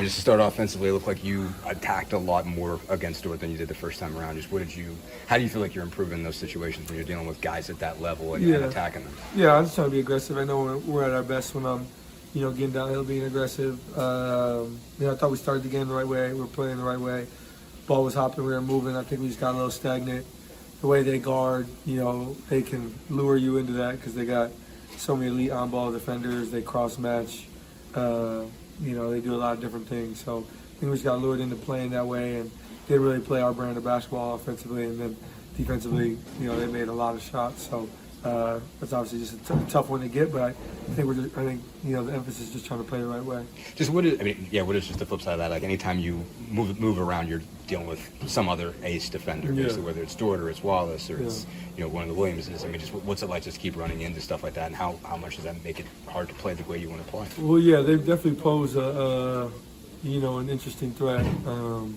mean, just to start offensively, it looked like you attacked a lot more against Dort than you did the first time around. Just how do you feel like you're improving in those situations when you're dealing with guys at that level and attacking them? Yeah, I'm just trying to be aggressive. I know we're at our best when I'm, getting downhill, being aggressive. I thought we started the game the right way. We were playing the right way. Ball was hopping, we were moving. I think we just got a little stagnant. The way they guard, they can lure you into that because they got so many elite on-ball defenders. They cross-match. They do a lot of different things. So I think we just got lured into playing that way and didn't really play our brand of basketball offensively. And then defensively, they made a lot of shots. So that's obviously just a tough one to get. But I think the emphasis is just trying to play the right way. Just what is just the flip side of that? Like anytime you move around, you're dealing with some other ace defender, basically, whether it's Dort or it's Wallace or it's one of the Williamses. I mean, just what's it like just keep running into stuff like that, and how much does that make it hard to play the way you want to play? Well, yeah, they definitely pose an interesting threat. I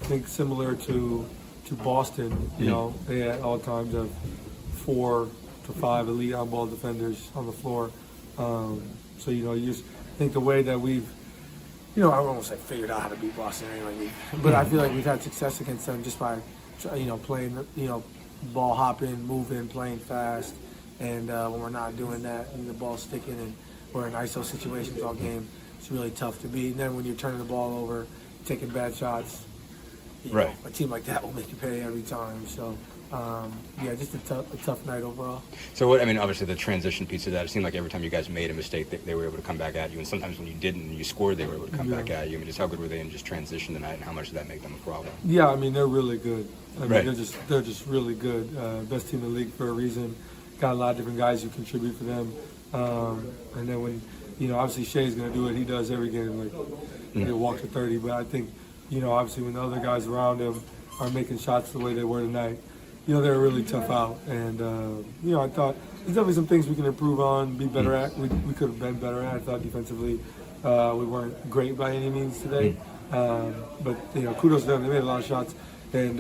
think similar to Boston, they had all times of 4 to 5 elite on-ball defenders on the floor. So you just think the way that we've, I don't want to say figured out how to beat Boston anyway, but I feel like we've had success against them just by, playing, ball hopping, moving, playing fast, and when we're not doing that and the ball's sticking and we're in ISO situations all game, it's really tough to beat. And then when you're turning the ball over, taking bad shots, a team like that will make you pay every time. So. Just a tough night overall. So, obviously the transition piece of that, it seemed like every time you guys made a mistake, they were able to come back at you. And sometimes when you didn't and you scored, they were able to come back at you. I mean, just how good were they in just transition tonight, and how much did that make them a problem? Yeah, they're really good. They're just really good. Best team in the league for a reason. Got a lot of different guys who contribute for them. And then when, obviously Shai's going to do what he does every game, he'll walk to 30. But I think, obviously when the other guys around him are making shots the way they were tonight, they're a really tough out, and I thought there's definitely some things we can improve on, be better at. We could have been better at. I thought defensively we weren't great by any means today, but kudos to them. They made a lot of shots, and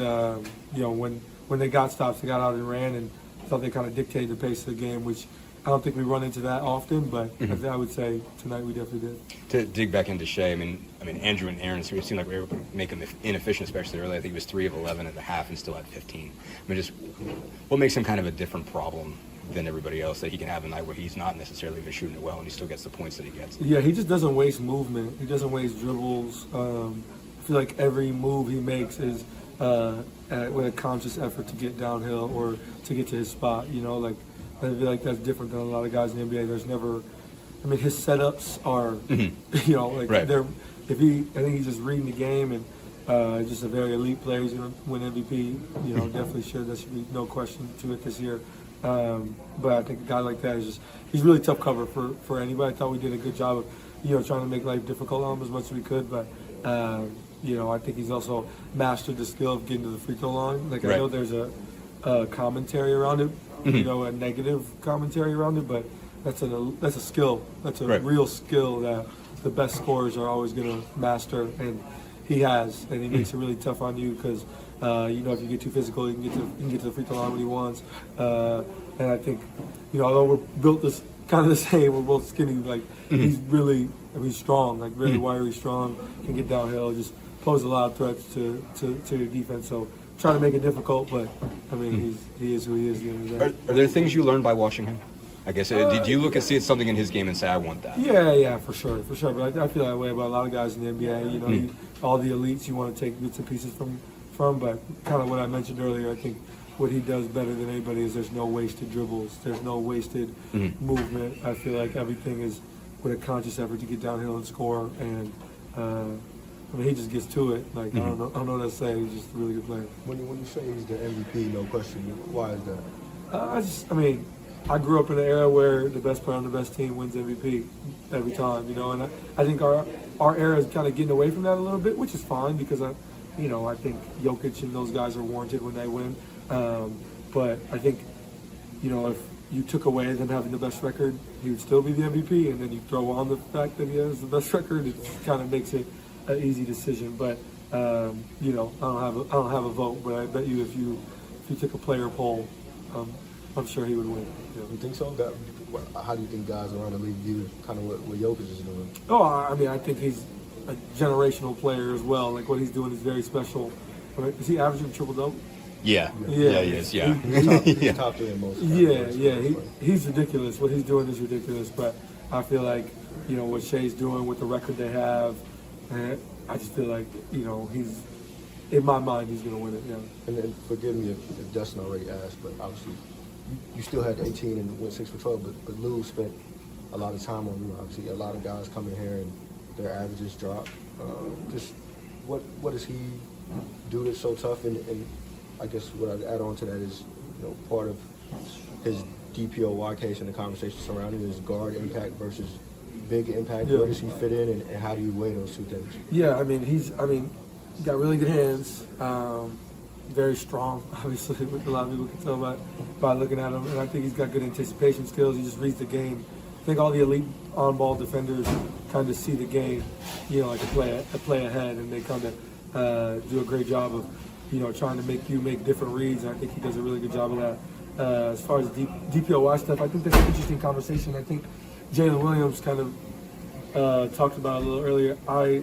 when they got stops, they got out and ran, and I thought they kind of dictated the pace of the game, which I don't think we run into that often, but I would say tonight we definitely did. To dig back into Shai, Andrew and Aaron, it seemed like we were able to make him inefficient, especially early. I think he was 3 of 11 at the half and still had 15. Just what makes him kind of a different problem than everybody else, that he can have a night where he's not necessarily even shooting it well and he still gets the points that he gets? Yeah, he just doesn't waste movement. He doesn't waste dribbles. I feel like every move he makes is with a conscious effort to get downhill or to get to his spot. I feel like that's different than a lot of guys in the NBA. There's never, his setups are, I think he's just reading the game and just a very elite player. He's going to win MVP. Definitely should. There should be no question to it this year. But I think a guy like that he's really tough cover for anybody. I thought we did a good job of, trying to make life difficult on him as much as we could. But, I think he's also mastered the skill of getting to the free throw line. I know there's a commentary around it. A negative commentary around it, but that's a skill. That's a real skill that the best scorers are always going to master, and he has, and he makes it really tough on you because if you get too physical, you can get to the free throw line when he wants. And I think, although we're built this kind of the same, we're both skinny. He's really, he's strong, really wiry, strong, can get downhill, just pose a lot of threats to your defense. So. Trying to make it difficult, but he is who he is at the end of the day. Are there things you learned by watching him? I guess did you look and see something in his game and say, I want that? Yeah, for sure. But I feel that way about a lot of guys in the NBA. All the elites you want to take bits and pieces from, but kind of what I mentioned earlier. I think what he does better than anybody is there's no wasted dribbles, there's no wasted movement. I feel like everything is with a conscious effort to get downhill and score, and he just gets to it. I don't know what to say. He's just a really good player. When you say he's the MVP, no question, why is that? I grew up in an era where the best player on the best team wins MVP every time, and I think our era is kind of getting away from that a little bit, which is fine because I think Jokic and those guys are warranted when they win. But I think, if you took away them having the best record, he would still be the MVP, and then you throw on the fact that he has the best record, it kind of makes it an easy decision. But I don't have a vote, but I bet you if you took a player poll, I'm sure he would win. You think so? How do you think guys around the league view kind of what Jokic is doing? I think he's a generational player as well. Like what he's doing is very special. Right? Is he averaging triple-double? Yeah, Yeah. he is. Yeah, He's top 3 in most. He's ridiculous. What he's doing is ridiculous. But I feel like, you know, what Shai's doing with the record they have, and I just feel like, you know, he's, in my mind, he's going to win it. Yeah. And then forgive me if Dustin already asked, but obviously you still had 18 and went 6 for 12, but Lou spent a lot of time on you. Obviously, a lot of guys come in here and their averages drop. Just what does he do that's so tough? And I guess what I'd add on to that is, you know, part of his DPOY case and the conversation surrounding it is guard impact versus big impact. Yeah. Where does he fit in, and how do you weigh those two things? Yeah, I mean, he's got really good hands, very strong, obviously, which a lot of people can tell by looking at him. And I think he's got good anticipation skills. He just reads the game. I think all the elite on-ball defenders kind of see the game, you know, like a play ahead, and they kind of do a great job of, you know, trying to make you make different reads. And I think he does a really good job of that. As far as DPOY stuff, I think that's an interesting conversation. I think Jalen Williams kind of talked about it a little earlier. I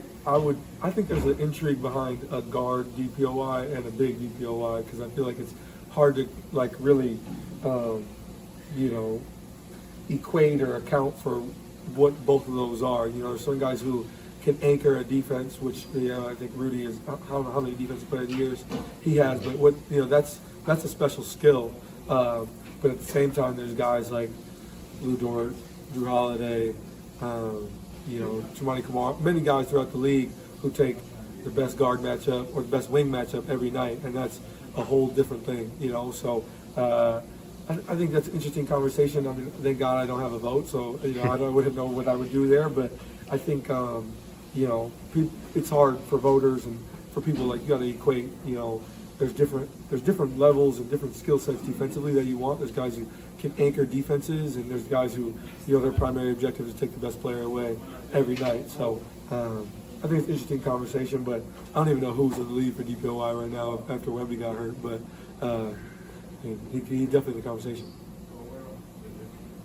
think there's an intrigue behind a guard DPOY and a big DPOY, because I feel like it's hard to like really, you know, equate or account for what both of those are. You know, there's some guys who can anchor a defense, which, you know, I think Rudy is, I don't know how many defensive player of the years he has, but what, you know, that's a special skill. But at the same time, there's guys like Lou Dort, Drew Holiday, you know, Chumani Kumar, many guys throughout the league who take the best guard matchup or the best wing matchup every night, and that's a whole different thing, you know. So I think that's an interesting conversation. I mean, thank God I don't have a vote, so, you know, I wouldn't know what I would do there. But I think, you know, it's hard for voters and for people. Like, you got to equate, you know, there's different levels and different skill sets defensively that you want. There's guys who can anchor defenses, and there's guys who, you know, their primary objective is to take the best player away every night. So I think it's an interesting conversation, but I don't even know who's in the lead for DPOY right now after Wemby got hurt. But he definitely the conversation.